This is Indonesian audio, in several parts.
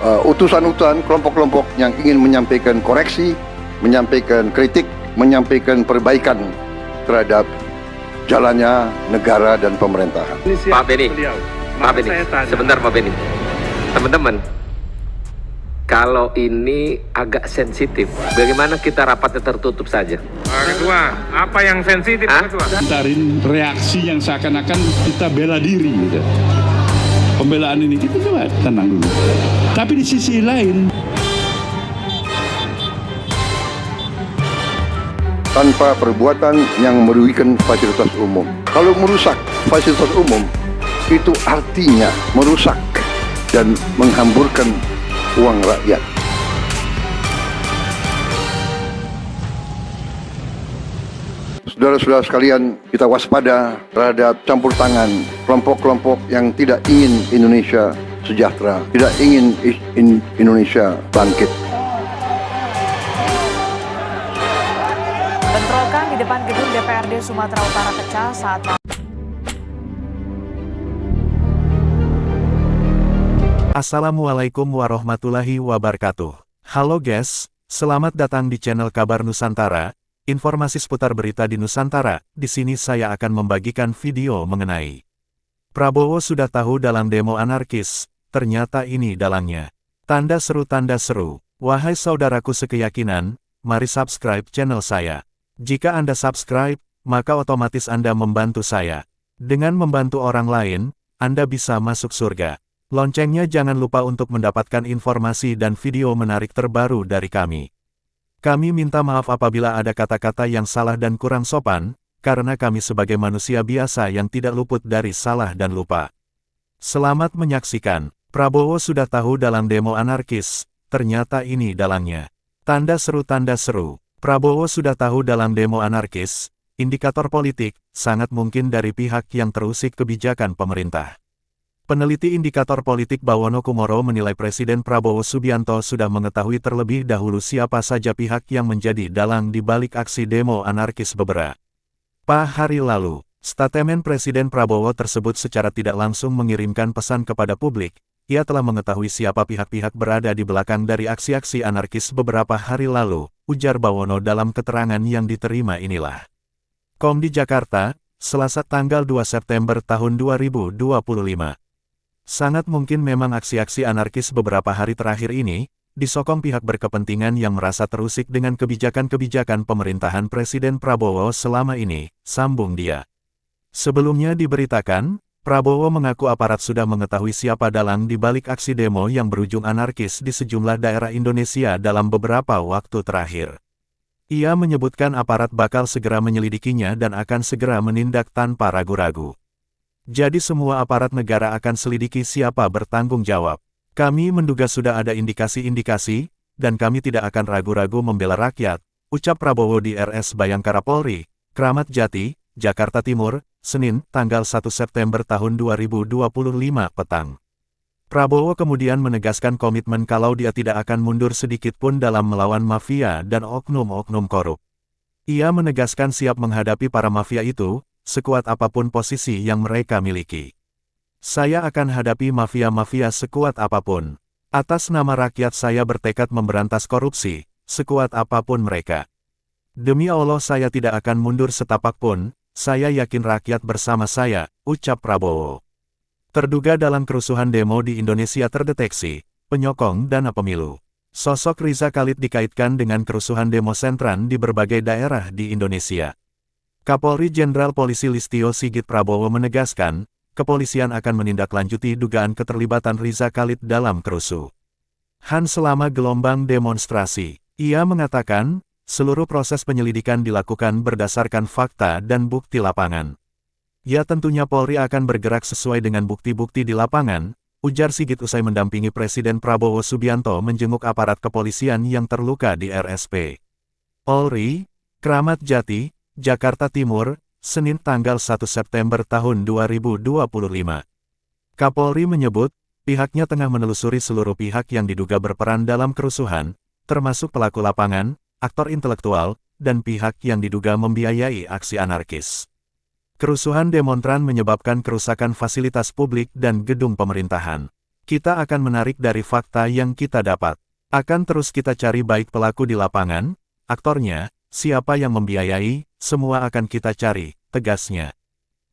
utusan-utusan kelompok-kelompok yang ingin menyampaikan koreksi, menyampaikan kritik, menyampaikan perbaikan terhadap jalannya negara dan pemerintahan. Pak Beni, sebentar Pak Beni. Teman-teman, kalau ini agak sensitif, bagaimana kita rapatnya tertutup saja? Pak Ketua, apa yang sensitif Pak Ketua? Tarin reaksi yang seakan-akan kita bela diri gitu. Pembelaan ini kita coba tenang dulu. Tapi di sisi lain, tanpa perbuatan yang merugikan fasilitas umum. Kalau merusak fasilitas umum, itu artinya merusak dan menghamburkan uang rakyat. Saudara-saudara sekalian, kita waspada terhadap campur tangan kelompok-kelompok yang tidak ingin Indonesia sejahtera, tidak ingin Indonesia bangkit. Bentrokan di depan gedung DPRD Sumatera Utara pecah saat Assalamualaikum warahmatullahi wabarakatuh. Halo guys, selamat datang di channel Kabar Nusantara. Informasi seputar berita di Nusantara. Di sini saya akan membagikan video mengenai Prabowo sudah tahu dalang demo anarkis. Ternyata ini dalangnya. Tanda seru. Wahai saudaraku sekeyakinan, mari subscribe channel saya. Jika Anda subscribe, maka otomatis Anda membantu saya. Dengan membantu orang lain, Anda bisa masuk surga. Loncengnya jangan lupa untuk mendapatkan informasi dan video menarik terbaru dari kami. Kami minta maaf apabila ada kata-kata yang salah dan kurang sopan, karena kami sebagai manusia biasa yang tidak luput dari salah dan lupa. Selamat menyaksikan. Prabowo sudah tahu dalang demo anarkis, ternyata ini dalangnya. Tanda seru. Prabowo sudah tahu dalang demo anarkis, indikator politik, sangat mungkin dari pihak yang terusik kebijakan pemerintah. Peneliti indikator politik Bawono Kumoro menilai Presiden Prabowo Subianto sudah mengetahui terlebih dahulu siapa saja pihak yang menjadi dalang di balik aksi demo anarkis beberapa hari lalu. Statemen Presiden Prabowo tersebut secara tidak langsung mengirimkan pesan kepada publik. Ia telah mengetahui siapa pihak-pihak berada di belakang dari aksi-aksi anarkis beberapa hari lalu, ujar Bawono dalam keterangan yang diterima inilah. Di Jakarta, Selasa tanggal 2 September tahun 2025. Sangat mungkin memang aksi-aksi anarkis beberapa hari terakhir ini, disokong pihak berkepentingan yang merasa terusik dengan kebijakan-kebijakan pemerintahan Presiden Prabowo selama ini, sambung dia. Sebelumnya diberitakan, Prabowo mengaku aparat sudah mengetahui siapa dalang di balik aksi demo yang berujung anarkis di sejumlah daerah Indonesia dalam beberapa waktu terakhir. Ia menyebutkan aparat bakal segera menyelidikinya dan akan segera menindak tanpa ragu-ragu. Jadi semua aparat negara akan selidiki siapa bertanggung jawab. Kami menduga sudah ada indikasi-indikasi, dan kami tidak akan ragu-ragu membela rakyat, ucap Prabowo di RS Bayangkara Polri, Kramat Jati, Jakarta Timur, Senin, tanggal 1 September tahun 2025 petang. Prabowo kemudian menegaskan komitmen kalau dia tidak akan mundur sedikit pun dalam melawan mafia dan oknum-oknum korup. Ia menegaskan siap menghadapi para mafia itu, sekuat apapun posisi yang mereka miliki. Saya akan hadapi mafia-mafia sekuat apapun. Atas nama rakyat saya bertekad memberantas korupsi, sekuat apapun mereka. Demi Allah saya tidak akan mundur setapak pun, saya yakin rakyat bersama saya, ucap Prabowo. Terduga dalam kerusuhan demo di Indonesia terdeteksi, penyokong dana pemilu. Sosok Riza Khalid dikaitkan dengan kerusuhan demo sentran di berbagai daerah di Indonesia. Kapolri Jenderal Polisi Listio Sigit Prabowo menegaskan, kepolisian akan menindaklanjuti dugaan keterlibatan Riza Khalid dalam kerusuhan selama gelombang demonstrasi. Ia mengatakan, seluruh proses penyelidikan dilakukan berdasarkan fakta dan bukti lapangan. Ya tentunya Polri akan bergerak sesuai dengan bukti-bukti di lapangan, ujar Sigit usai mendampingi Presiden Prabowo Subianto menjenguk aparat kepolisian yang terluka di RSP Polri, Kramat Jati, Jakarta Timur, Senin tanggal 1 September tahun 2025. Kapolri menyebut, pihaknya tengah menelusuri seluruh pihak yang diduga berperan dalam kerusuhan, termasuk pelaku lapangan, aktor intelektual, dan pihak yang diduga membiayai aksi anarkis. Kerusuhan demonstran menyebabkan kerusakan fasilitas publik dan gedung pemerintahan. Kita akan menarik dari fakta yang kita dapat. Akan terus kita cari baik pelaku di lapangan, aktornya, siapa yang membiayai, semua akan kita cari, tegasnya.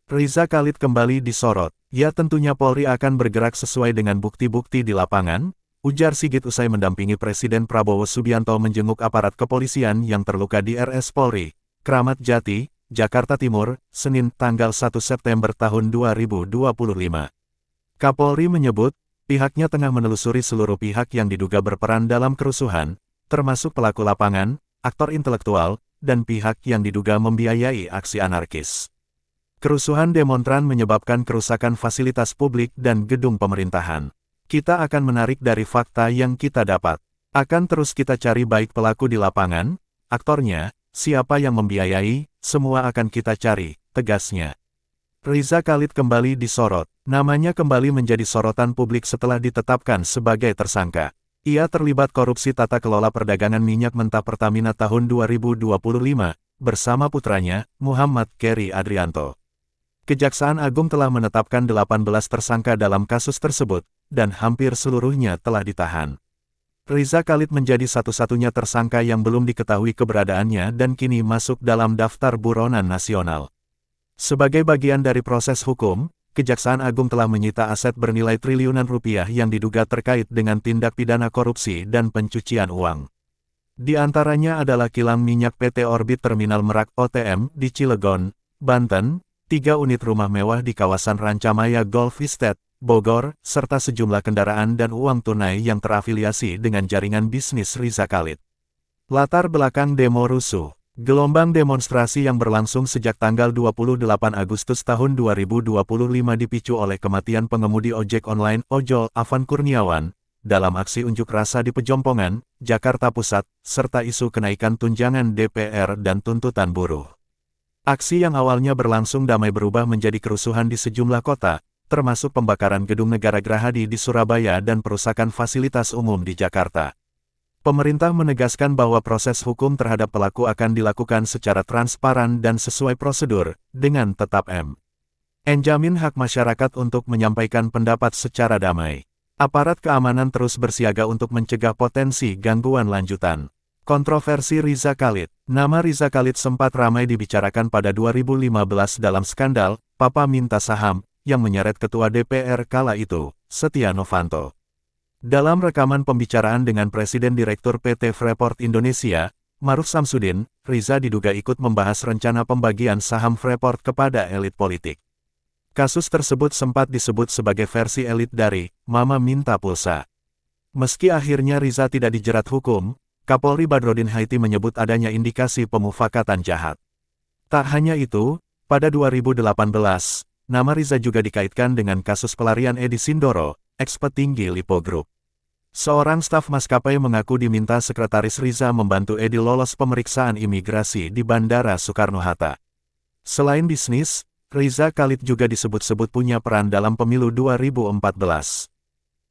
Riza Khalid kembali disorot. Ya tentunya Polri akan bergerak sesuai dengan bukti-bukti di lapangan, ujar Sigit usai mendampingi Presiden Prabowo Subianto menjenguk aparat kepolisian yang terluka di RS Polri, Kramat Jati, Jakarta Timur, Senin tanggal 1 September tahun 2025. Kapolri menyebut, pihaknya tengah menelusuri seluruh pihak yang diduga berperan dalam kerusuhan, termasuk pelaku lapangan, aktor intelektual, dan pihak yang diduga membiayai aksi anarkis. Kerusuhan demonstran menyebabkan kerusakan fasilitas publik dan gedung pemerintahan. Kita akan menarik dari fakta yang kita dapat. Akan terus kita cari baik pelaku di lapangan, aktornya, siapa yang membiayai, semua akan kita cari, tegasnya. Riza Khalid kembali disorot. Namanya kembali menjadi sorotan publik setelah ditetapkan sebagai tersangka. Ia terlibat korupsi tata kelola perdagangan minyak mentah Pertamina tahun 2025, bersama putranya, Muhammad Keri Adrianto. Kejaksaan Agung telah menetapkan 18 tersangka dalam kasus tersebut, dan hampir seluruhnya telah ditahan. Riza Khalid menjadi satu-satunya tersangka yang belum diketahui keberadaannya dan kini masuk dalam daftar buronan nasional. Sebagai bagian dari proses hukum, Kejaksaan Agung telah menyita aset bernilai triliunan rupiah yang diduga terkait dengan tindak pidana korupsi dan pencucian uang. Di antaranya adalah kilang minyak PT Orbit Terminal Merak OTM di Cilegon, Banten, 3 unit rumah mewah di kawasan Rancamaya Golf Estate, Bogor, serta sejumlah kendaraan dan uang tunai yang terafiliasi dengan jaringan bisnis Riza Khalid. Latar belakang demo rusuh. Gelombang demonstrasi yang berlangsung sejak tanggal 28 Agustus tahun 2025 dipicu oleh kematian pengemudi ojek online ojol Afan Kurniawan, dalam aksi unjuk rasa di Pejompongan, Jakarta Pusat, serta isu kenaikan tunjangan DPR dan tuntutan buruh. Aksi yang awalnya berlangsung damai berubah menjadi kerusuhan di sejumlah kota, termasuk pembakaran gedung negara Gerahadi di Surabaya dan perusakan fasilitas umum di Jakarta. Pemerintah menegaskan bahwa proses hukum terhadap pelaku akan dilakukan secara transparan dan sesuai prosedur, dengan tetap menjamin hak masyarakat untuk menyampaikan pendapat secara damai. Aparat keamanan terus bersiaga untuk mencegah potensi gangguan lanjutan. Kontroversi Riza Khalid. Nama Riza Khalid sempat ramai dibicarakan pada 2015 dalam skandal Papa Minta Saham, yang menyeret Ketua DPR kala itu, Setia Novanto. Dalam rekaman pembicaraan dengan Presiden Direktur PT Freeport Indonesia, Maruf Samsudin, Riza diduga ikut membahas rencana pembagian saham Freeport kepada elit politik. Kasus tersebut sempat disebut sebagai versi elit dari Mama Minta Pulsa. Meski akhirnya Riza tidak dijerat hukum, Kapolri Badrodin Haiti menyebut adanya indikasi pemufakatan jahat. Tak hanya itu, pada 2018, nama Riza juga dikaitkan dengan kasus pelarian Edi Sindoro, ex-petinggi Lipo Group. Seorang staf maskapai mengaku diminta sekretaris Riza membantu Edi lolos pemeriksaan imigrasi di Bandara Soekarno-Hatta. Selain bisnis, Riza Khalid juga disebut-sebut punya peran dalam pemilu 2014.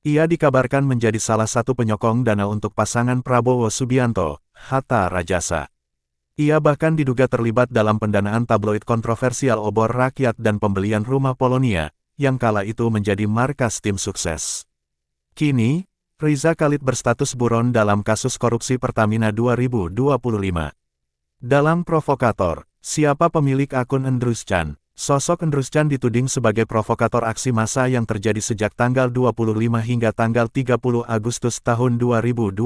Ia dikabarkan menjadi salah satu penyokong dana untuk pasangan Prabowo Subianto, Hatta Rajasa. Ia bahkan diduga terlibat dalam pendanaan tabloid kontroversial Obor Rakyat dan pembelian rumah Polonia, yang kala itu menjadi markas tim sukses. Kini, Riza Khalid berstatus buron dalam kasus korupsi Pertamina 2025. Dalam Provokator, siapa pemilik akun Endrus Chan? Sosok Endrus Chan dituding sebagai provokator aksi massa yang terjadi sejak tanggal 25 hingga tanggal 30 Agustus tahun 2025.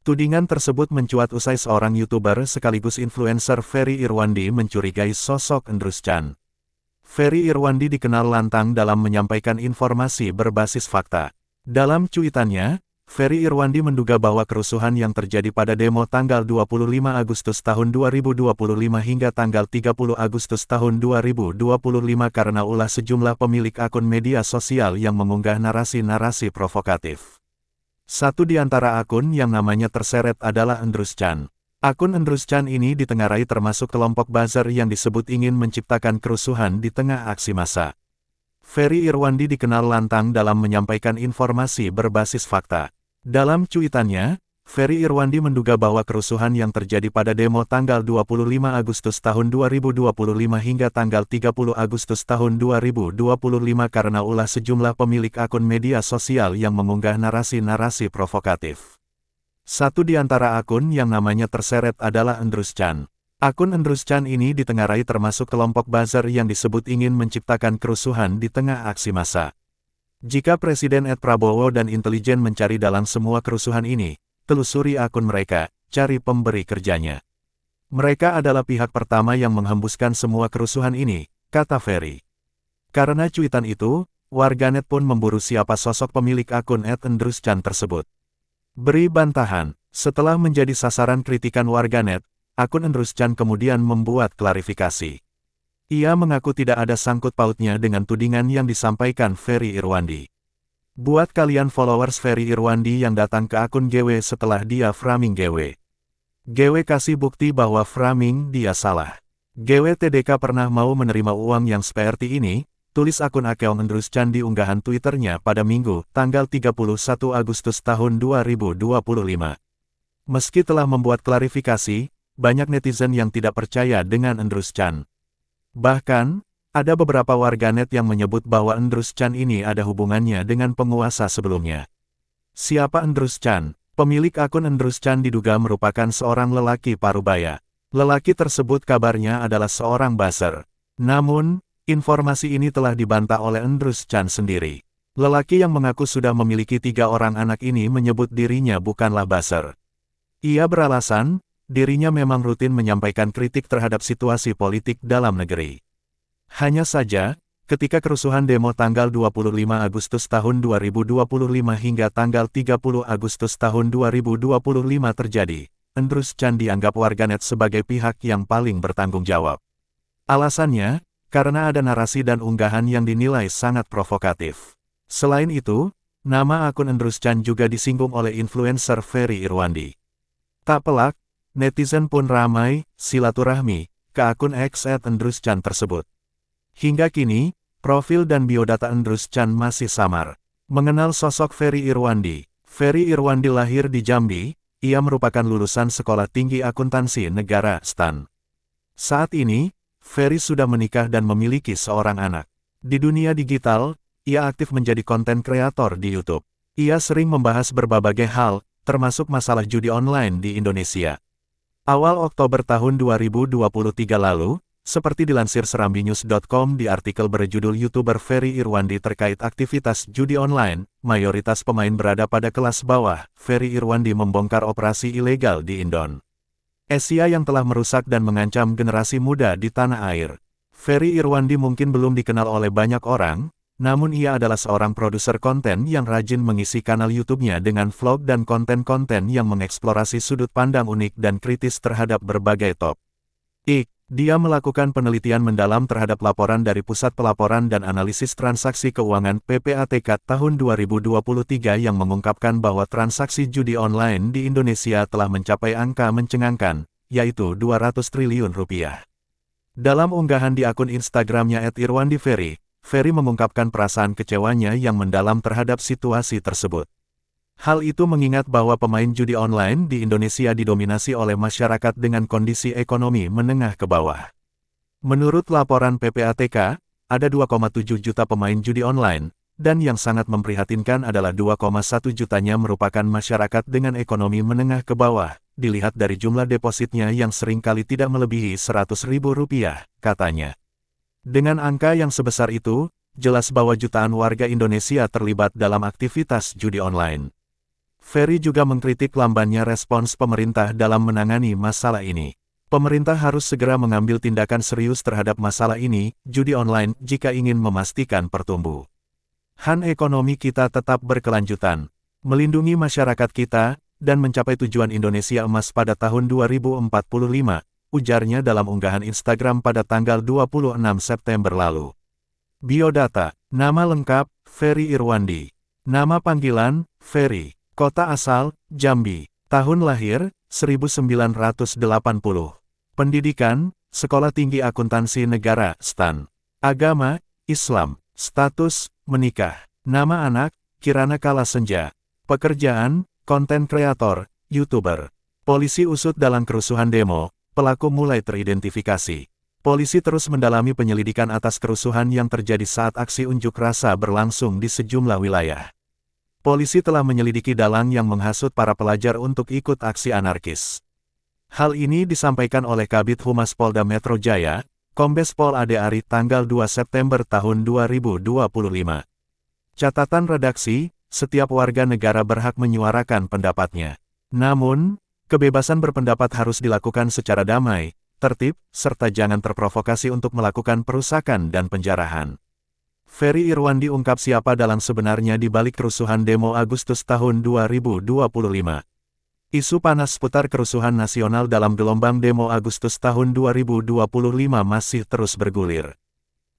Tudingan tersebut mencuat usai seorang YouTuber sekaligus influencer Ferry Irwandi mencurigai sosok Endrus Chan. Ferry Irwandi dikenal lantang dalam menyampaikan informasi berbasis fakta. Dalam cuitannya, Ferry Irwandi menduga bahwa kerusuhan yang terjadi pada demo tanggal 25 Agustus tahun 2025 hingga tanggal 30 Agustus tahun 2025 karena ulah sejumlah pemilik akun media sosial yang mengunggah narasi-narasi provokatif. Satu di antara akun yang namanya terseret adalah Endrus Chan. Akun Endrus Chan ini ditengarai termasuk kelompok buzzer yang disebut ingin menciptakan kerusuhan di tengah aksi massa. Ferry Irwandi dikenal lantang dalam menyampaikan informasi berbasis fakta. Dalam cuitannya, Ferry Irwandi menduga bahwa kerusuhan yang terjadi pada demo tanggal 25 Agustus tahun 2025 hingga tanggal 30 Agustus tahun 2025 karena ulah sejumlah pemilik akun media sosial yang mengunggah narasi-narasi provokatif. Satu di antara akun yang namanya terseret adalah Endrus Chan. Akun Endrus Chan ini ditengarai termasuk kelompok buzzer yang disebut ingin menciptakan kerusuhan di tengah aksi massa. Jika Presiden Prabowo dan intelijen mencari dalam semua kerusuhan ini, telusuri akun mereka, cari pemberi kerjanya. Mereka adalah pihak pertama yang menghembuskan semua kerusuhan ini, kata Ferry. Karena cuitan itu, warganet pun memburu siapa sosok pemilik akun @Endrus Chan tersebut. Beri bantahan, setelah menjadi sasaran kritikan warganet, akun Endrus Chan kemudian membuat klarifikasi. Ia mengaku tidak ada sangkut pautnya dengan tudingan yang disampaikan Ferry Irwandi. Buat kalian followers Ferry Irwandi yang datang ke akun GW setelah dia framing GW. GW kasih bukti bahwa framing dia salah. GW TDK pernah mau menerima uang yang seperti ini, tulis akun Akeong Endrus Chan di unggahan Twitternya pada Minggu, tanggal 31 Agustus tahun 2025. Meski telah membuat klarifikasi, banyak netizen yang tidak percaya dengan Endrus Chan. Bahkan, ada beberapa warganet yang menyebut bahwa Endrus Chan ini ada hubungannya dengan penguasa sebelumnya. Siapa Endrus Chan? Pemilik akun Endrus Chan diduga merupakan seorang lelaki parubaya. Lelaki tersebut kabarnya adalah seorang buzzer. Namun, informasi ini telah dibantah oleh Endrus Chan sendiri. Lelaki yang mengaku sudah memiliki 3 orang anak ini menyebut dirinya bukanlah buzzer. Ia beralasan, dirinya memang rutin menyampaikan kritik terhadap situasi politik dalam negeri. Hanya saja, ketika kerusuhan demo tanggal 25 Agustus tahun 2025 hingga tanggal 30 Agustus tahun 2025 terjadi, Endrus Chan dianggap warganet sebagai pihak yang paling bertanggung jawab. Alasannya, karena ada narasi dan unggahan yang dinilai sangat provokatif. Selain itu, nama akun Endrus Chan juga disinggung oleh influencer Ferry Irwandi. Tak pelak, netizen pun ramai silaturahmi ke akun X @Endrus Chan tersebut. Hingga kini, profil dan biodata Endrus Chan masih samar. Mengenal sosok Ferry Irwandi. Ferry Irwandi lahir di Jambi, ia merupakan lulusan Sekolah Tinggi Akuntansi Negara (STAN). Saat ini, Ferry sudah menikah dan memiliki seorang anak. Di dunia digital, ia aktif menjadi konten kreator di YouTube. Ia sering membahas berbagai hal, termasuk masalah judi online di Indonesia. Awal Oktober tahun 2023 lalu, seperti dilansir serambinews.com di artikel berjudul YouTuber Ferry Irwandi terkait aktivitas judi online, mayoritas pemain berada pada kelas bawah, Ferry Irwandi membongkar operasi ilegal di Indonesia yang telah merusak dan mengancam generasi muda di tanah air. Ferry Irwandi mungkin belum dikenal oleh banyak orang, namun ia adalah seorang produser konten yang rajin mengisi kanal YouTube-nya dengan vlog dan konten-konten yang mengeksplorasi sudut pandang unik dan kritis terhadap berbagai topik. Dia melakukan penelitian mendalam terhadap laporan dari Pusat Pelaporan dan Analisis Transaksi Keuangan (PPATK) tahun 2023 yang mengungkapkan bahwa transaksi judi online di Indonesia telah mencapai angka mencengangkan, yaitu 200 triliun rupiah. Dalam unggahan di akun Instagramnya @irwandiferry, Ferry mengungkapkan perasaan kecewanya yang mendalam terhadap situasi tersebut. Hal itu mengingat bahwa pemain judi online di Indonesia didominasi oleh masyarakat dengan kondisi ekonomi menengah ke bawah. Menurut laporan PPATK, ada 2,7 juta pemain judi online, dan yang sangat memprihatinkan adalah 2,1 jutanya merupakan masyarakat dengan ekonomi menengah ke bawah, dilihat dari jumlah depositnya yang seringkali tidak melebihi Rp100.000, katanya. Dengan angka yang sebesar itu, jelas bahwa jutaan warga Indonesia terlibat dalam aktivitas judi online. Ferry juga mengkritik lambannya respons pemerintah dalam menangani masalah ini. Pemerintah harus segera mengambil tindakan serius terhadap masalah ini, judi online, jika ingin memastikan pertumbuhan ekonomi kita tetap berkelanjutan, melindungi masyarakat kita, dan mencapai tujuan Indonesia Emas pada tahun 2045, ujarnya dalam unggahan Instagram pada tanggal 26 September lalu. Biodata, nama lengkap, Ferry Irwandi. Nama panggilan, Ferry. Kota asal, Jambi. Tahun lahir, 1980. Pendidikan, Sekolah Tinggi Akuntansi Negara (STAN). Agama, Islam. Status, menikah. Nama anak, Kirana Kalasenja. Pekerjaan, konten kreator, YouTuber. Polisi usut dalam kerusuhan demo, pelaku mulai teridentifikasi. Polisi terus mendalami penyelidikan atas kerusuhan yang terjadi saat aksi unjuk rasa berlangsung di sejumlah wilayah. Polisi telah menyelidiki dalang yang menghasut para pelajar untuk ikut aksi anarkis. Hal ini disampaikan oleh Kabid Humas Polda Metro Jaya, Kombes Pol Ade Ari tanggal 2 September tahun 2025. Catatan redaksi, setiap warga negara berhak menyuarakan pendapatnya. Namun, kebebasan berpendapat harus dilakukan secara damai, tertib, serta jangan terprovokasi untuk melakukan perusakan dan penjarahan. Ferry Irwandi ungkap siapa dalang sebenarnya di balik kerusuhan demo Agustus tahun 2025. Isu panas seputar kerusuhan nasional dalam gelombang demo Agustus tahun 2025 masih terus bergulir.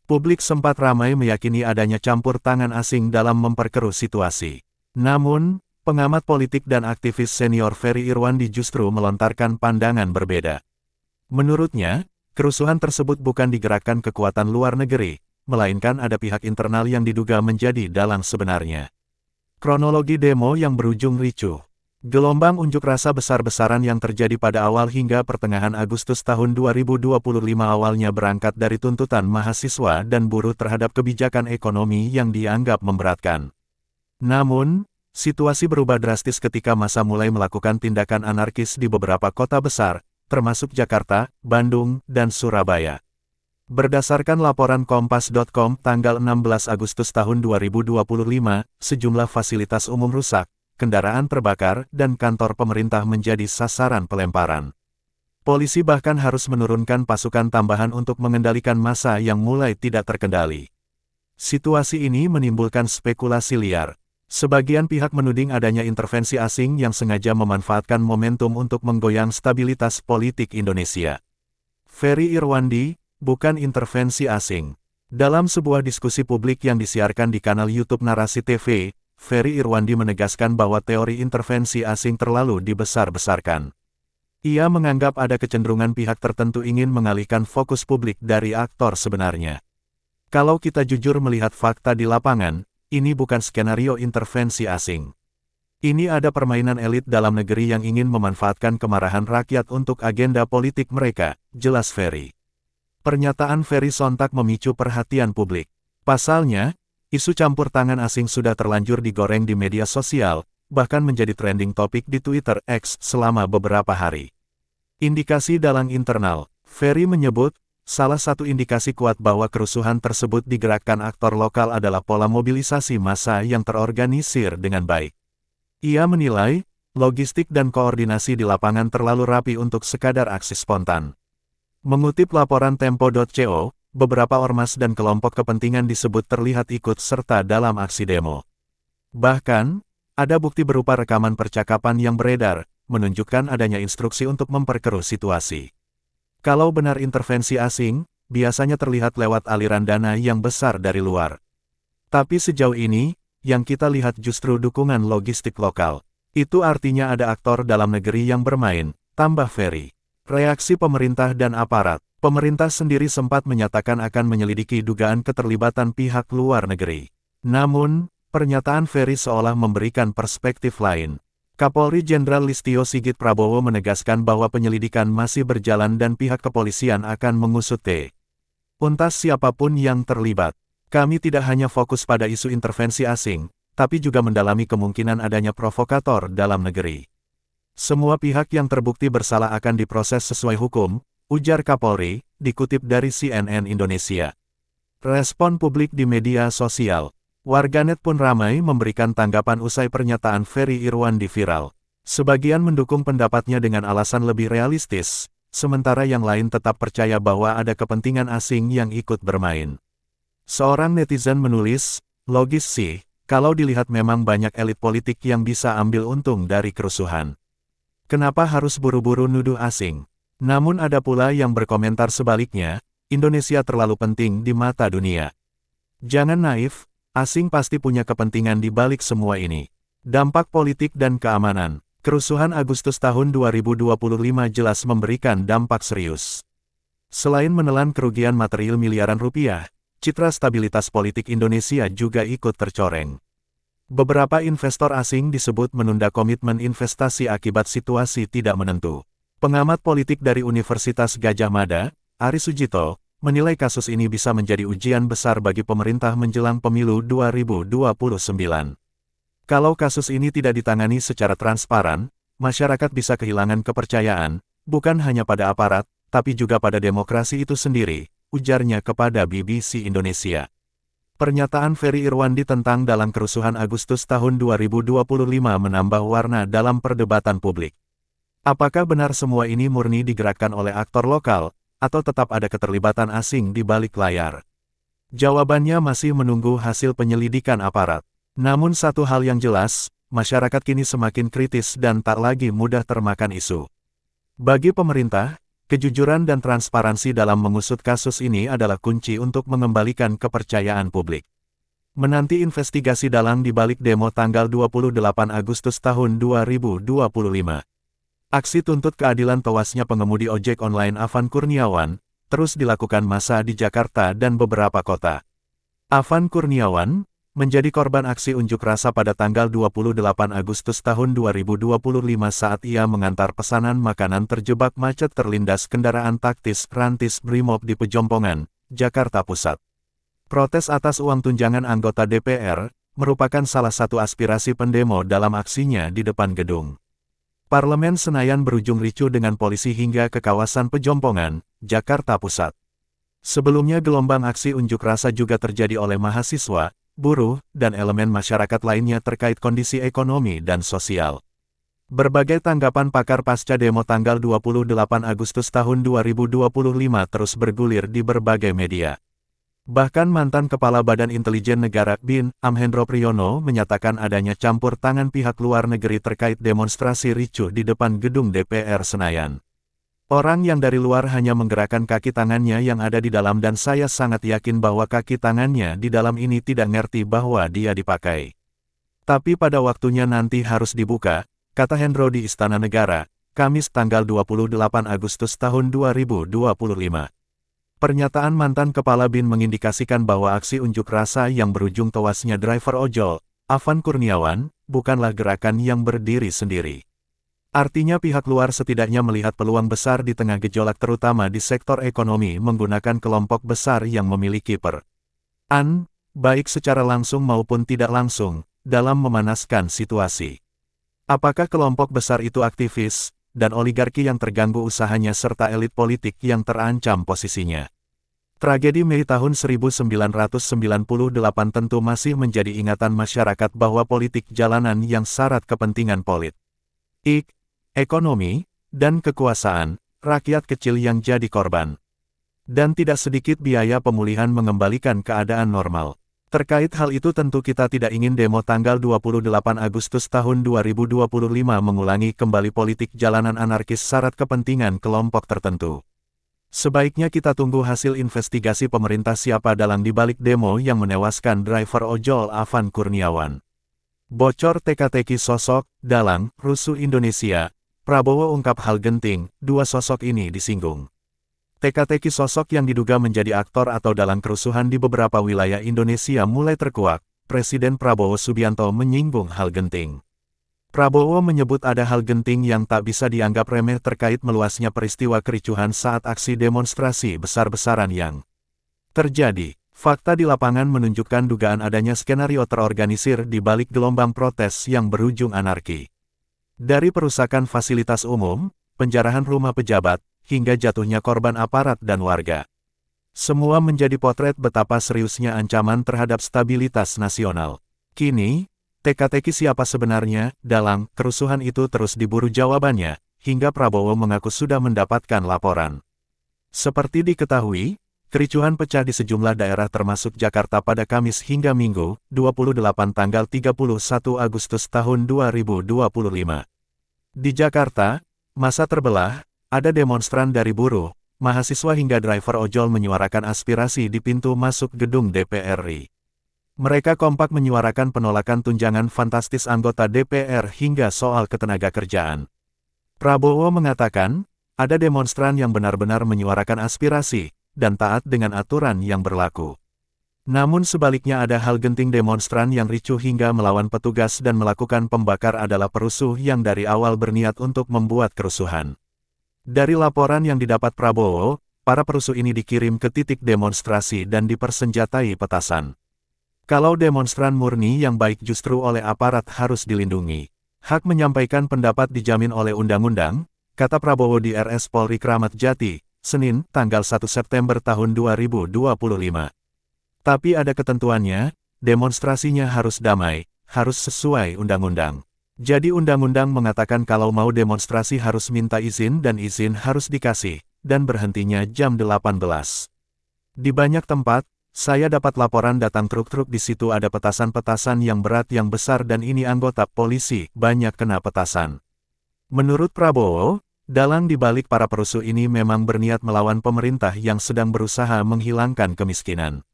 Publik sempat ramai meyakini adanya campur tangan asing dalam memperkeruh situasi. Namun, pengamat politik dan aktivis senior Ferry Irwandi justru melontarkan pandangan berbeda. Menurutnya, kerusuhan tersebut bukan digerakkan kekuatan luar negeri, melainkan ada pihak internal yang diduga menjadi dalang sebenarnya. Kronologi demo yang berujung ricuh. Gelombang unjuk rasa besar-besaran yang terjadi pada awal hingga pertengahan Agustus tahun 2025 awalnya berangkat dari tuntutan mahasiswa dan buruh terhadap kebijakan ekonomi yang dianggap memberatkan. Namun, situasi berubah drastis ketika massa mulai melakukan tindakan anarkis di beberapa kota besar, termasuk Jakarta, Bandung, dan Surabaya. Berdasarkan laporan Kompas.com tanggal 16 Agustus tahun 2025, sejumlah fasilitas umum rusak, kendaraan terbakar, dan kantor pemerintah menjadi sasaran pelemparan. Polisi bahkan harus menurunkan pasukan tambahan untuk mengendalikan massa yang mulai tidak terkendali. Situasi ini menimbulkan spekulasi liar. Sebagian pihak menuding adanya intervensi asing yang sengaja memanfaatkan momentum untuk menggoyang stabilitas politik Indonesia. Ferry Irwandi, bukan intervensi asing. Dalam sebuah diskusi publik yang disiarkan di kanal YouTube Narasi TV, Ferry Irwandi menegaskan bahwa teori intervensi asing terlalu dibesar-besarkan. Ia menganggap ada kecenderungan pihak tertentu ingin mengalihkan fokus publik dari aktor sebenarnya. Kalau kita jujur melihat fakta di lapangan, ini bukan skenario intervensi asing. Ini ada permainan elit dalam negeri yang ingin memanfaatkan kemarahan rakyat untuk agenda politik mereka, jelas Ferry. Pernyataan Ferry sontak memicu perhatian publik. Pasalnya, isu campur tangan asing sudah terlanjur digoreng di media sosial, bahkan menjadi trending topik di Twitter X selama beberapa hari. Indikasi dalang internal, Ferry menyebut, salah satu indikasi kuat bahwa kerusuhan tersebut digerakkan aktor lokal adalah pola mobilisasi massa yang terorganisir dengan baik. Ia menilai, logistik dan koordinasi di lapangan terlalu rapi untuk sekadar aksi spontan. Mengutip laporan Tempo.co, beberapa ormas dan kelompok kepentingan disebut terlihat ikut serta dalam aksi demo. Bahkan, ada bukti berupa rekaman percakapan yang beredar, menunjukkan adanya instruksi untuk memperkeruh situasi. Kalau benar intervensi asing, biasanya terlihat lewat aliran dana yang besar dari luar. Tapi sejauh ini, yang kita lihat justru dukungan logistik lokal. Itu artinya ada aktor dalam negeri yang bermain, tambah Ferry. Reaksi pemerintah dan aparat. Pemerintah sendiri sempat menyatakan akan menyelidiki dugaan keterlibatan pihak luar negeri. Namun, pernyataan Ferry seolah memberikan perspektif lain. Kapolri Jenderal Listio Sigit Prabowo menegaskan bahwa penyelidikan masih berjalan dan pihak kepolisian akan mengusut tuntas siapapun yang terlibat. Kami tidak hanya fokus pada isu intervensi asing, tapi juga mendalami kemungkinan adanya provokator dalam negeri. Semua pihak yang terbukti bersalah akan diproses sesuai hukum, ujar Kapolri, dikutip dari CNN Indonesia. Respon publik di media sosial. Warganet pun ramai memberikan tanggapan usai pernyataan Ferry Irwandi viral. Sebagian mendukung pendapatnya dengan alasan lebih realistis, sementara yang lain tetap percaya bahwa ada kepentingan asing yang ikut bermain. Seorang netizen menulis, logis sih, kalau dilihat memang banyak elit politik yang bisa ambil untung dari kerusuhan. Kenapa harus buru-buru nuduh asing? Namun ada pula yang berkomentar sebaliknya, Indonesia terlalu penting di mata dunia. Jangan naif, asing pasti punya kepentingan di balik semua ini. Dampak politik dan keamanan. Kerusuhan Agustus tahun 2025 jelas memberikan dampak serius. Selain menelan kerugian material miliaran rupiah, citra stabilitas politik Indonesia juga ikut tercoreng. Beberapa investor asing disebut menunda komitmen investasi akibat situasi tidak menentu. Pengamat politik dari Universitas Gadjah Mada, Ari Sujito, menilai kasus ini bisa menjadi ujian besar bagi pemerintah menjelang pemilu 2029. Kalau kasus ini tidak ditangani secara transparan, masyarakat bisa kehilangan kepercayaan, bukan hanya pada aparat, tapi juga pada demokrasi itu sendiri, ujarnya kepada BBC Indonesia. Pernyataan Ferry Irwandi tentang dalang kerusuhan Agustus tahun 2025 menambah warna dalam perdebatan publik. Apakah benar semua ini murni digerakkan oleh aktor lokal, atau tetap ada keterlibatan asing di balik layar? Jawabannya masih menunggu hasil penyelidikan aparat. Namun satu hal yang jelas, masyarakat kini semakin kritis dan tak lagi mudah termakan isu. Bagi pemerintah, kejujuran dan transparansi dalam mengusut kasus ini adalah kunci untuk mengembalikan kepercayaan publik. Menanti investigasi dalang di balik demo tanggal 28 Agustus tahun 2025. Aksi tuntut keadilan tewasnya pengemudi ojek online Afan Kurniawan, terus dilakukan massa di Jakarta dan beberapa kota. Afan Kurniawan menjadi korban aksi unjuk rasa pada tanggal 28 Agustus tahun 2025 saat ia mengantar pesanan makanan terjebak macet terlindas kendaraan taktis Rantis Brimob di Pejompongan, Jakarta Pusat. Protes atas uang tunjangan anggota DPR merupakan salah satu aspirasi pendemo dalam aksinya di depan gedung Parlemen Senayan berujung ricuh dengan polisi hingga ke kawasan Pejompongan, Jakarta Pusat. Sebelumnya gelombang aksi unjuk rasa juga terjadi oleh mahasiswa, buruh, dan elemen masyarakat lainnya terkait kondisi ekonomi dan sosial. Berbagai tanggapan pakar pasca demo tanggal 28 Agustus tahun 2025 terus bergulir di berbagai media. Bahkan mantan Kepala Badan Intelijen Negara BIN, Amhendro Priyono menyatakan adanya campur tangan pihak luar negeri terkait demonstrasi ricuh di depan gedung DPR Senayan. Orang yang dari luar hanya menggerakkan kaki tangannya yang ada di dalam dan saya sangat yakin bahwa kaki tangannya di dalam ini tidak ngerti bahwa dia dipakai. Tapi pada waktunya nanti harus dibuka, kata Hendro di Istana Negara, Kamis tanggal 28 Agustus tahun 2025. Pernyataan mantan Kepala BIN mengindikasikan bahwa aksi unjuk rasa yang berujung tewasnya driver ojol, Afan Kurniawan, bukanlah gerakan yang berdiri sendiri. Artinya pihak luar setidaknya melihat peluang besar di tengah gejolak terutama di sektor ekonomi menggunakan kelompok besar yang memiliki peran, baik secara langsung maupun tidak langsung, dalam memanaskan situasi. Apakah kelompok besar itu aktivis, dan oligarki yang terganggu usahanya serta elit politik yang terancam posisinya? Tragedi Mei tahun 1998 tentu masih menjadi ingatan masyarakat bahwa politik jalanan yang syarat kepentingan politik, ekonomi, dan kekuasaan, rakyat kecil yang jadi korban. Dan tidak sedikit biaya pemulihan mengembalikan keadaan normal. Terkait hal itu tentu kita tidak ingin demo tanggal 28 Agustus tahun 2025 mengulangi kembali politik jalanan anarkis syarat kepentingan kelompok tertentu. Sebaiknya kita tunggu hasil investigasi pemerintah siapa dalang di balik demo yang menewaskan driver ojol Afan Kurniawan. Bocor teka-teki sosok, dalang, rusuh Indonesia, Prabowo ungkap hal genting, dua sosok ini disinggung. Teka-teki sosok yang diduga menjadi aktor atau dalang kerusuhan di beberapa wilayah Indonesia mulai terkuak, Presiden Prabowo Subianto menyinggung hal genting. Prabowo menyebut ada hal genting yang tak bisa dianggap remeh terkait meluasnya peristiwa kericuhan saat aksi demonstrasi besar-besaran yang terjadi. Fakta di lapangan menunjukkan dugaan adanya skenario terorganisir di balik gelombang protes yang berujung anarki. Dari perusakan fasilitas umum, penjarahan rumah pejabat, hingga jatuhnya korban aparat dan warga. Semua menjadi potret betapa seriusnya ancaman terhadap stabilitas nasional. Kini, teka-teki siapa sebenarnya dalang kerusuhan itu terus diburu jawabannya, hingga Prabowo mengaku sudah mendapatkan laporan. Seperti diketahui, kericuhan pecah di sejumlah daerah termasuk Jakarta pada Kamis hingga Minggu, 28 tanggal 31 Agustus tahun 2025. Di Jakarta, massa terbelah, ada demonstran dari buruh, mahasiswa hingga driver ojol menyuarakan aspirasi di pintu masuk gedung DPR RI. Mereka kompak menyuarakan penolakan tunjangan fantastis anggota DPR hingga soal ketenagakerjaan. Prabowo mengatakan, ada demonstran yang benar-benar menyuarakan aspirasi, dan taat dengan aturan yang berlaku. Namun sebaliknya ada hal genting demonstran yang ricuh hingga melawan petugas dan melakukan pembakar adalah perusuh yang dari awal berniat untuk membuat kerusuhan. Dari laporan yang didapat Prabowo, para perusuh ini dikirim ke titik demonstrasi dan dipersenjatai petasan. Kalau demonstran murni yang baik justru oleh aparat harus dilindungi. Hak menyampaikan pendapat dijamin oleh undang-undang, kata Prabowo di RS Polri Kramat Jati, Senin, tanggal 1 September tahun 2025. Tapi ada ketentuannya, demonstrasinya harus damai, harus sesuai undang-undang. Jadi undang-undang mengatakan kalau mau demonstrasi harus minta izin dan izin harus dikasih, dan berhentinya jam 18. Di banyak tempat, saya dapat laporan datang truk-truk di situ ada petasan-petasan yang berat yang besar dan ini anggota polisi, banyak kena petasan. Menurut Prabowo, dalang dibalik para perusuh ini memang berniat melawan pemerintah yang sedang berusaha menghilangkan kemiskinan.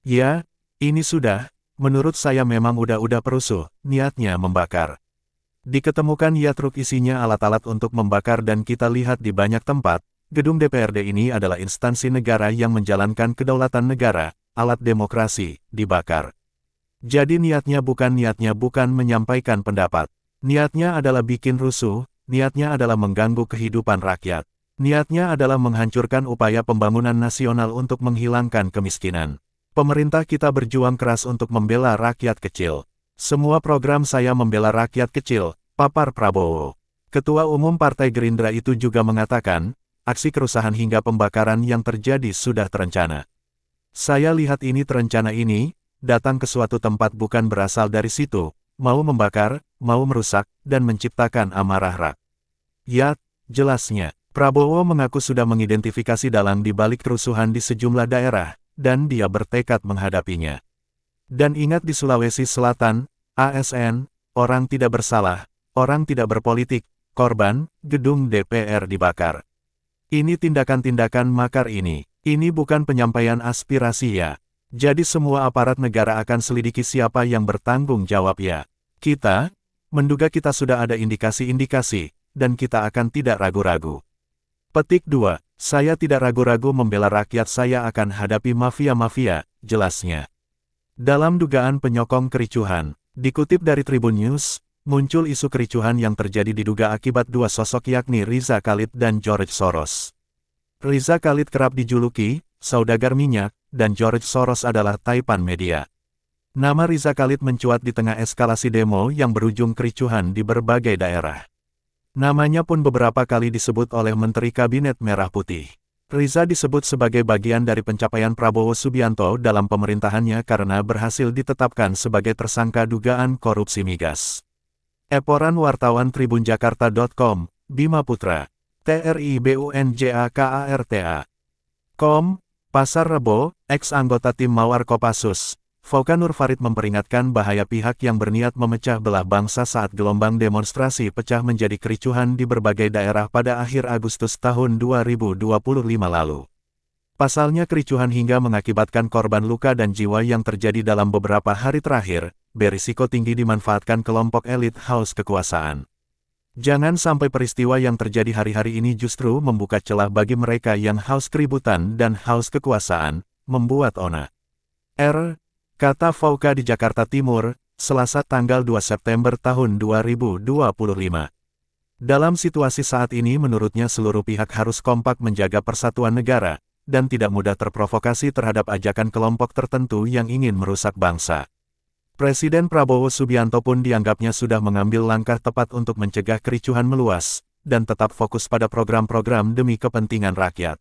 Ya, ini sudah, menurut saya memang udah perusuh, niatnya membakar. Diketemukan ya truk isinya alat-alat untuk membakar dan kita lihat di banyak tempat, gedung DPRD ini adalah instansi negara yang menjalankan kedaulatan negara, alat demokrasi, dibakar. Jadi niatnya bukan menyampaikan pendapat. Niatnya adalah bikin rusuh, niatnya adalah mengganggu kehidupan rakyat. Niatnya adalah menghancurkan upaya pembangunan nasional untuk menghilangkan kemiskinan. Pemerintah kita berjuang keras untuk membela rakyat kecil. Semua program saya membela rakyat kecil, papar Prabowo. Ketua Umum Partai Gerindra itu juga mengatakan, aksi kerusuhan hingga pembakaran yang terjadi sudah terencana. Saya lihat ini terencana ini, datang ke suatu tempat bukan berasal dari situ, mau membakar, mau merusak, dan menciptakan amarah rakyat. Ya, jelasnya, Prabowo mengaku sudah mengidentifikasi dalang di balik kerusuhan di sejumlah daerah, dan dia bertekad menghadapinya. Dan ingat di Sulawesi Selatan, ASN, orang tidak bersalah, orang tidak berpolitik, korban, gedung DPR dibakar. Ini tindakan-tindakan makar ini bukan penyampaian aspirasi ya. Jadi semua aparat negara akan selidiki siapa yang bertanggung jawab ya. Kita, menduga kita sudah ada indikasi-indikasi, dan kita akan tidak ragu-ragu. Petik 2. Saya tidak ragu-ragu membela rakyat saya akan hadapi mafia-mafia, jelasnya. Dalam dugaan penyokong kericuhan, dikutip dari Tribun News, muncul isu kericuhan yang terjadi diduga akibat dua sosok yakni Riza Khalid dan George Soros. Riza Khalid kerap dijuluki, saudagar minyak, dan George Soros adalah taipan media. Nama Riza Khalid mencuat di tengah eskalasi demo yang berujung kericuhan di berbagai daerah. Namanya pun beberapa kali disebut oleh Menteri Kabinet Merah Putih. Riza disebut sebagai bagian dari pencapaian Prabowo Subianto dalam pemerintahannya karena berhasil ditetapkan sebagai tersangka dugaan korupsi migas. Laporan wartawan tribunjakarta.com, Bima Putra, TRIBUNJAKARTA. Pasar Rebo, ex-anggota tim Mawar Kopassus, Fauka Nur Farid memperingatkan bahaya pihak yang berniat memecah belah bangsa saat gelombang demonstrasi pecah menjadi kericuhan di berbagai daerah pada akhir Agustus tahun 2025 lalu. Pasalnya kericuhan hingga mengakibatkan korban luka dan jiwa yang terjadi dalam beberapa hari terakhir, berisiko tinggi dimanfaatkan kelompok elit haus kekuasaan. Jangan sampai peristiwa yang terjadi hari-hari ini justru membuka celah bagi mereka yang haus keributan dan haus kekuasaan, membuat onar. Kata Fauka di Jakarta Timur, Selasa tanggal 2 September tahun 2025. Dalam situasi saat ini menurutnya seluruh pihak harus kompak menjaga persatuan negara, dan tidak mudah terprovokasi terhadap ajakan kelompok tertentu yang ingin merusak bangsa. Presiden Prabowo Subianto pun dianggapnya sudah mengambil langkah tepat untuk mencegah kericuhan meluas, dan tetap fokus pada program-program demi kepentingan rakyat.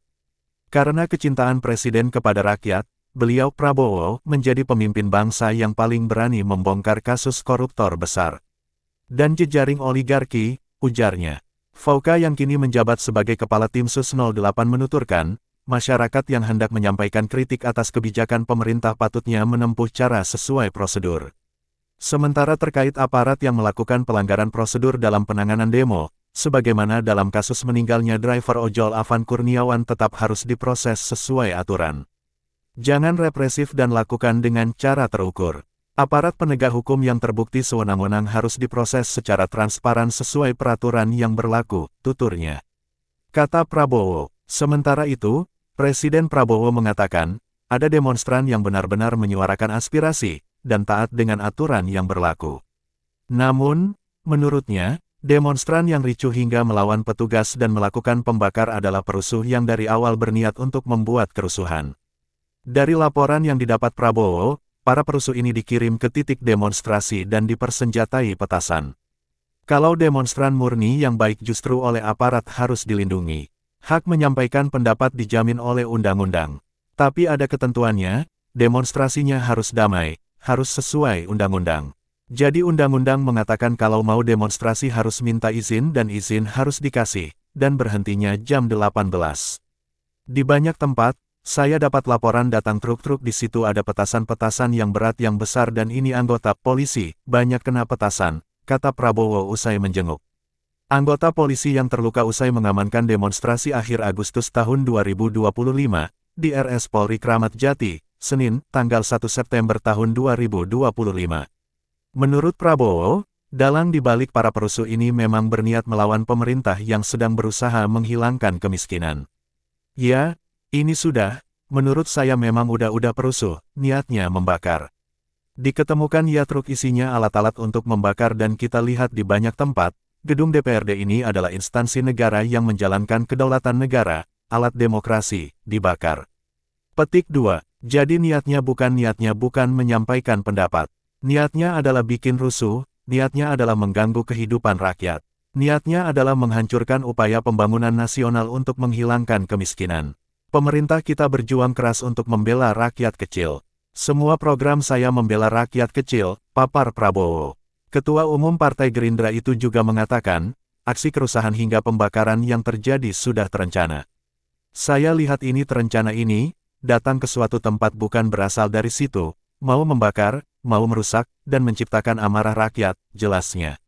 Karena kecintaan Presiden kepada rakyat, beliau Prabowo menjadi pemimpin bangsa yang paling berani membongkar kasus koruptor besar dan jejaring oligarki, ujarnya. Fauka yang kini menjabat sebagai Kepala Tim Sus 08 menuturkan, masyarakat yang hendak menyampaikan kritik atas kebijakan pemerintah patutnya menempuh cara sesuai prosedur. Sementara terkait aparat yang melakukan pelanggaran prosedur dalam penanganan demo, sebagaimana dalam kasus meninggalnya driver ojol Avan Kurniawan tetap harus diproses sesuai aturan. Jangan represif dan lakukan dengan cara terukur. Aparat penegak hukum yang terbukti sewenang-wenang harus diproses secara transparan sesuai peraturan yang berlaku, tuturnya. Kata Prabowo. Sementara itu, Presiden Prabowo mengatakan, ada demonstran yang benar-benar menyuarakan aspirasi, dan taat dengan aturan yang berlaku. Namun, menurutnya, demonstran yang ricuh hingga melawan petugas dan melakukan pembakar adalah perusuh yang dari awal berniat untuk membuat kerusuhan. Dari laporan yang didapat Prabowo, para perusuh ini dikirim ke titik demonstrasi dan dipersenjatai petasan. Kalau demonstran murni yang baik justru oleh aparat harus dilindungi. Hak menyampaikan pendapat dijamin oleh undang-undang. Tapi ada ketentuannya, demonstrasinya harus damai, harus sesuai undang-undang. Jadi undang-undang mengatakan kalau mau demonstrasi harus minta izin dan izin harus dikasih, dan berhentinya jam 18. Di banyak tempat, saya dapat laporan datang truk-truk di situ ada petasan-petasan yang berat yang besar dan ini anggota polisi, banyak kena petasan, kata Prabowo usai menjenguk. Anggota polisi yang terluka usai mengamankan demonstrasi akhir Agustus tahun 2025, di RS Polri Kramat Jati, Senin, tanggal 1 September tahun 2025. Menurut Prabowo, dalang dibalik para perusuh ini memang berniat melawan pemerintah yang sedang berusaha menghilangkan kemiskinan. Ya, ini sudah, menurut saya memang udah perusuh, niatnya membakar. Diketemukan ya truk isinya alat-alat untuk membakar dan kita lihat di banyak tempat, gedung DPRD ini adalah instansi negara yang menjalankan kedaulatan negara, alat demokrasi, dibakar. Petik 2. Jadi niatnya bukan menyampaikan pendapat. Niatnya adalah bikin rusuh, niatnya adalah mengganggu kehidupan rakyat. Niatnya adalah menghancurkan upaya pembangunan nasional untuk menghilangkan kemiskinan. Pemerintah kita berjuang keras untuk membela rakyat kecil. Semua program saya membela rakyat kecil, papar Prabowo. Ketua Umum Partai Gerindra itu juga mengatakan, aksi kerusuhan hingga pembakaran yang terjadi sudah terencana. Saya lihat ini terencana ini, datang ke suatu tempat bukan berasal dari situ, mau membakar, mau merusak, dan menciptakan amarah rakyat, jelasnya.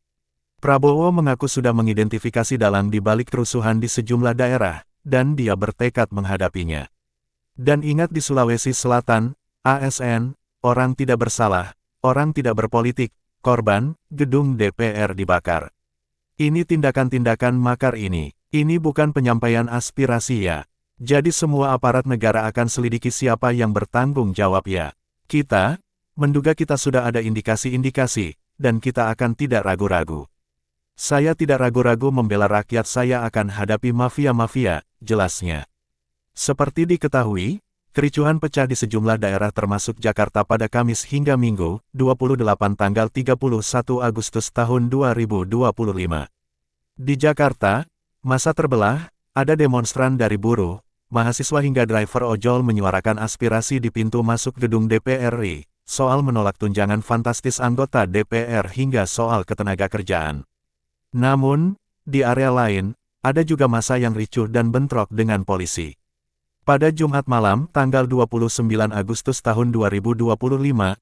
Prabowo mengaku sudah mengidentifikasi dalang di balik kerusuhan di sejumlah daerah, dan dia bertekad menghadapinya. Dan ingat di Sulawesi Selatan, ASN, orang tidak bersalah, orang tidak berpolitik, korban, gedung DPR dibakar. Ini tindakan-tindakan makar ini bukan penyampaian aspirasi ya. Jadi semua aparat negara akan selidiki siapa yang bertanggung jawab ya. Kita, menduga kita sudah ada indikasi-indikasi, dan kita akan tidak ragu-ragu. Saya tidak ragu-ragu membela rakyat saya akan hadapi mafia-mafia, jelasnya. Seperti diketahui, kericuhan pecah di sejumlah daerah termasuk Jakarta pada Kamis hingga Minggu, 28 tanggal 31 Agustus tahun 2025. Di Jakarta, masa terbelah, ada demonstran dari buruh, mahasiswa hingga driver ojol menyuarakan aspirasi di pintu masuk gedung DPR RI, soal menolak tunjangan fantastis anggota DPR hingga soal ketenagakerjaan. Namun, di area lain, ada juga massa yang ricuh dan bentrok dengan polisi. Pada Jumat malam, tanggal 29 Agustus tahun 2025,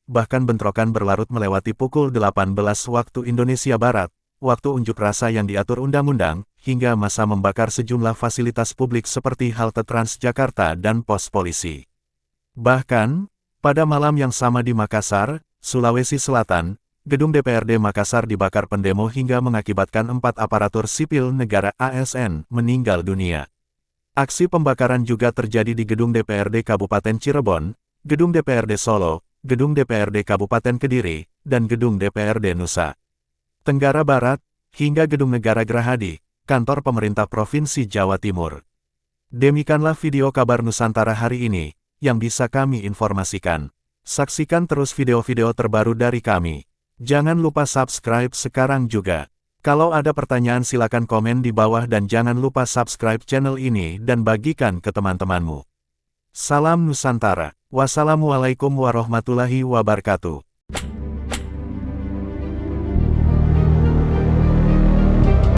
bahkan bentrokan berlarut melewati pukul 18 waktu Indonesia Barat, waktu unjuk rasa yang diatur undang-undang, hingga massa membakar sejumlah fasilitas publik seperti halte Transjakarta dan pos polisi. Bahkan, pada malam yang sama di Makassar, Sulawesi Selatan, gedung DPRD Makassar dibakar pendemo hingga mengakibatkan 4 aparatur sipil negara ASN meninggal dunia. Aksi pembakaran juga terjadi di gedung DPRD Kabupaten Cirebon, gedung DPRD Solo, gedung DPRD Kabupaten Kediri, dan gedung DPRD Nusa Tenggara Barat, hingga gedung Negara Gerahadi, kantor pemerintah Provinsi Jawa Timur. Demikianlah video kabar Nusantara hari ini, yang bisa kami informasikan. Saksikan terus video-video terbaru dari kami. Jangan lupa subscribe sekarang juga. Kalau ada pertanyaan silakan komen di bawah dan jangan lupa subscribe channel ini dan bagikan ke teman-temanmu. Salam Nusantara. Wassalamualaikum warahmatullahi wabarakatuh.